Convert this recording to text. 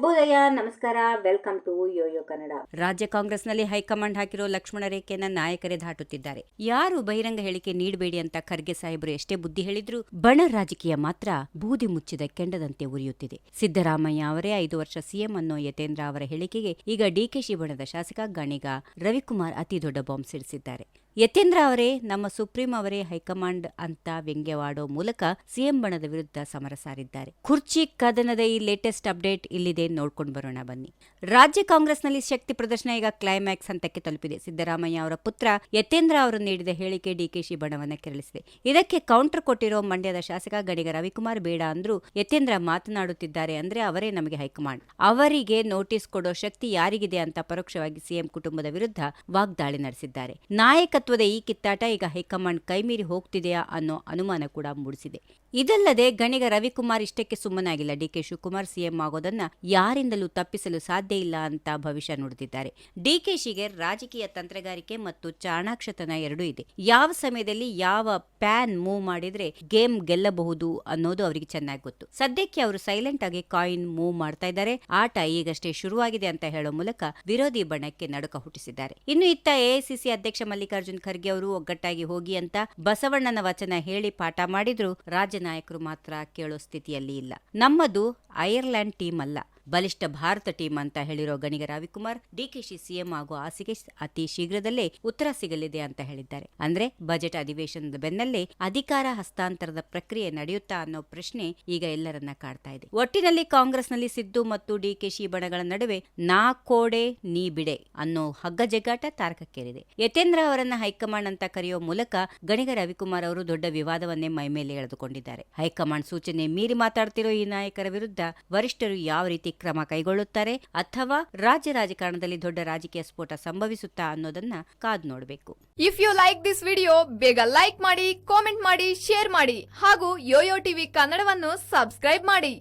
ಶುಭೋದಯ, ನಮಸ್ಕಾರ, welcome to Yoyo Kannada. ರಾಜ್ಯ ಕಾಂಗ್ರೆಸ್ನಲ್ಲಿ ಹೈಕಮಾಂಡ್ ಹಾಕಿರೋ ಲಕ್ಷ್ಮಣ ರೇಖೆಯನ್ನ ನಾಯಕರೇ ದಾಟುತ್ತಿದ್ದಾರೆ. ಯಾರು ಬಹಿರಂಗ ಹೇಳಿಕೆ ನೀಡಬೇಡಿ ಅಂತ ಖರ್ಗೆ ಸಾಹೇಬರು ಎಷ್ಟೇ ಬುದ್ಧಿ ಹೇಳಿದ್ರು ಬಣ ರಾಜಕೀಯ ಮಾತ್ರ ಬೂದಿ ಮುಚ್ಚಿದ ಕೆಂಡದಂತೆ ಉರಿಯುತ್ತಿದೆ. ಸಿದ್ದರಾಮಯ್ಯ ಅವರೇ 5 ವರ್ಷ ಸಿಎಂ ಅನ್ನೋ ಯತೇಂದ್ರ ಅವರ ಹೇಳಿಕೆಗೆ ಈಗ ಡಿಕೆಶಿ ಬಣದ ಶಾಸಕ ಗಣಿಗ ರವಿಕುಮಾರ್ ಅತಿ ದೊಡ್ಡ ಬಾಂಬ್ ಸಿಡಿಸಿದ್ದಾರೆ. ಯತೇಂದ್ರ ಅವರೇ ನಮ್ಮ ಸುಪ್ರೀಂ ಅವರೇ ಹೈಕಮಾಂಡ್ ಅಂತ ವ್ಯಂಗ್ಯವಾಡೋ ಮೂಲಕ ಸಿಎಂ ಬಣದ ವಿರುದ್ಧ ಸಮರ ಸಾರಿದ್ದಾರೆ. ಕುರ್ಚಿ ಕದನದ ಈ ಲೇಟೆಸ್ಟ್ ಅಪ್ಡೇಟ್ ಇಲ್ಲಿದೆ, ನೋಡ್ಕೊಂಡು ಬರೋಣ ಬನ್ನಿ. ರಾಜ್ಯ ಕಾಂಗ್ರೆಸ್ನಲ್ಲಿ ಶಕ್ತಿ ಪ್ರದರ್ಶನ ಈಗ ಕ್ಲೈಮ್ಯಾಕ್ಸ್ ಹಂತಕ್ಕೆ ತಲುಪಿದೆ. ಸಿದ್ದರಾಮಯ್ಯ ಅವರ ಪುತ್ರ ಯತೇಂದ್ರ ಅವರು ನೀಡಿದ ಹೇಳಿಕೆ ಡಿಕೆಶಿ ಬಣವನ್ನ ಕೆರಳಿಸಿದೆ. ಇದಕ್ಕೆ ಕೌಂಟರ್ ಕೊಟ್ಟಿರೋ ಮಂಡ್ಯದ ಶಾಸಕ ಗಣಿಗ ರವಿಕುಮಾರ್ ಬೇಡ ಅಂದ್ರೂ ಯತೇಂದ್ರ ಮಾತನಾಡುತ್ತಿದ್ದಾರೆ ಅಂದ್ರೆ ಅವರೇ ನಮಗೆ ಹೈಕಮಾಂಡ್, ಅವರಿಗೆ ನೋಟಿಸ್ ಕೊಡೋ ಶಕ್ತಿ ಯಾರಿಗಿದೆ ಅಂತ ಪರೋಕ್ಷವಾಗಿ ಸಿಎಂ ಕುಟುಂಬದ ವಿರುದ್ಧ ವಾಗ್ದಾಳಿ ನಡೆಸಿದ್ದಾರೆ. ನಾಯಕತ್ವದ ಈ ಕಿತ್ತಾಟ ಈಗ ಹೈಕಮಾಂಡ್ ಕೈಮೀರಿ ಹೋಗ್ತಿದೆಯಾ ಅನ್ನೋ ಅನುಮಾನ ಕೂಡ ಮೂಡಿಸಿದೆ. ಇದಲ್ಲದೆ ಗಣಿಗ ರವಿಕುಮಾರ್ ಇಷ್ಟಕ್ಕೆ ಸುಮ್ಮನಾಗಿಲ್ಲ. ಡಿಕೆ ಶಿವಕುಮಾರ್ ಸಿಎಂ ಆಗೋದನ್ನ ಯಾರಿಂದಲೂ ತಪ್ಪಿಸಲು ಸಾಧ್ಯ ಇಲ್ಲ ಅಂತ ಭವಿಷ್ಯ ನುಡಿದಿದ್ದಾರೆ. ಡಿಕೆಶಿಗೆ ರಾಜಕೀಯ ತಂತ್ರಗಾರಿಕೆ ಮತ್ತು ಚಾಣಾಕ್ಷತನ ಎರಡೂ ಇದೆ. ಯಾವ ಸಮಯದಲ್ಲಿ ಯಾವ ಪ್ಯಾನ್ ಮೂವ್ ಮಾಡಿದ್ರೆ ಗೇಮ್ ಗೆಲ್ಲಬಹುದು ಅನ್ನೋದು ಅವರಿಗೆ ಚೆನ್ನಾಗಿ ಗೊತ್ತು. ಸದ್ಯಕ್ಕೆ ಅವರು ಸೈಲೆಂಟ್ ಆಗಿ ಕಾಯಿನ್ ಮೂವ್ ಮಾಡ್ತಾ ಇದ್ದಾರೆ. ಆಟ ಈಗಷ್ಟೇ ಶುರುವಾಗಿದೆ ಅಂತ ಹೇಳೋ ಮೂಲಕ ವಿರೋಧಿ ಬಣಕ್ಕೆ ನಡುಕ ಹುಟ್ಟಿಸಿದ್ದಾರೆ. ಇನ್ನು ಇತ್ತ ಎಐಸಿಸಿ ಅಧ್ಯಕ್ಷ ಮಲ್ಲಿಕಾರ್ಜುನ್ ಖರ್ಗೆ ಅವರು ಒಗ್ಗಟ್ಟಾಗಿ ಹೋಗಿ ಅಂತ ಬಸವಣ್ಣನ ವಚನ ಹೇಳಿ ಪಾಠ ಮಾಡಿದ್ರು ರಾಜ್ಯ ನಾಯಕರು ಮಾತ್ರ ಕೇಳೋ ಸ್ಥಿತಿಯಲ್ಲಿ ಇಲ್ಲ. ನಮ್ಮದು ಐರ್ಲೆಂಡ್ ಟೀಮ್ ಅಲ್ಲ, ಬಲಿಷ್ಠ ಭಾರತ ಟೀಮ್ ಅಂತ ಹೇಳಿರೋ ಗಣಿಗ ರವಿಕುಮಾರ್ ಡಿಕೆಶಿ ಸಿಎಂ ಆಗೋ ಆಸೆಗೆ ಅತಿ ಶೀಘ್ರದಲ್ಲೇ ಉತ್ತರ ಸಿಗಲಿದೆ ಅಂತ ಹೇಳಿದ್ದಾರೆ. ಅಂದ್ರೆ ಬಜೆಟ್ ಅಧಿವೇಶನದ ಬೆನ್ನಲ್ಲೇ ಅಧಿಕಾರ ಹಸ್ತಾಂತರದ ಪ್ರಕ್ರಿಯೆ ನಡೆಯುತ್ತಾ ಅನ್ನೋ ಪ್ರಶ್ನೆ ಈಗ ಎಲ್ಲರನ್ನ ಕಾಡ್ತಾ ಇದೆ. ಒಟ್ಟಿನಲ್ಲಿ ಕಾಂಗ್ರೆಸ್ನಲ್ಲಿ ಸಿದ್ದು ಮತ್ತು ಡಿಕೆಶಿ ಬಣಗಳ ನಡುವೆ ನಾ ಕೋಡೆ ನೀ ಬಿಡೆ ಅನ್ನೋ ಹಗ್ಗ ಜಗ್ಗಾಟ ತಾರಕಕ್ಕೇರಿದೆ. ಯತೇಂದ್ರ ಅವರನ್ನ ಹೈಕಮಾಂಡ್ ಅಂತ ಕರೆಯೋ ಮೂಲಕ ಗಣಿಗ ರವಿಕುಮಾರ್ ಅವರು ದೊಡ್ಡ ವಿವಾದವನ್ನೇ ಮೈಮೇಲೆ ಎಳೆದುಕೊಂಡಿದ್ದಾರೆ. ಹೈಕಮಾಂಡ್ ಸೂಚನೆ ಮೀರಿ ಮಾತಾಡ್ತಿರೋ ಈ ನಾಯಕರ ವಿರುದ್ಧ ವರಿಷ್ಠರು ಯಾವ ರೀತಿ ಕ್ರಮ ಕೈಗೊಳ್ಳುತ್ತಾರೆ ಅಥವಾ ರಾಜ್ಯ ರಾಜಕಾರಣದಲ್ಲಿ ದೊಡ್ಡ ರಾಜಕೀಯ ಸ್ಫೋಟ ಸಂಭವಿಸುತ್ತಾ ಅನ್ನೋದನ್ನ ಕಾದು ನೋಡಬೇಕು. If you like this video, ಬೇಗ ಲೈಕ್ ಮಾಡಿ, ಕಾಮೆಂಟ್ ಮಾಡಿ, ಶೇರ್ ಮಾಡಿ ಹಾಗೂ ಯೋಯೋ ಟಿವಿ ಕನ್ನಡವನ್ನು ಸಬ್ಸ್ಕ್ರೈಬ್ ಮಾಡಿ.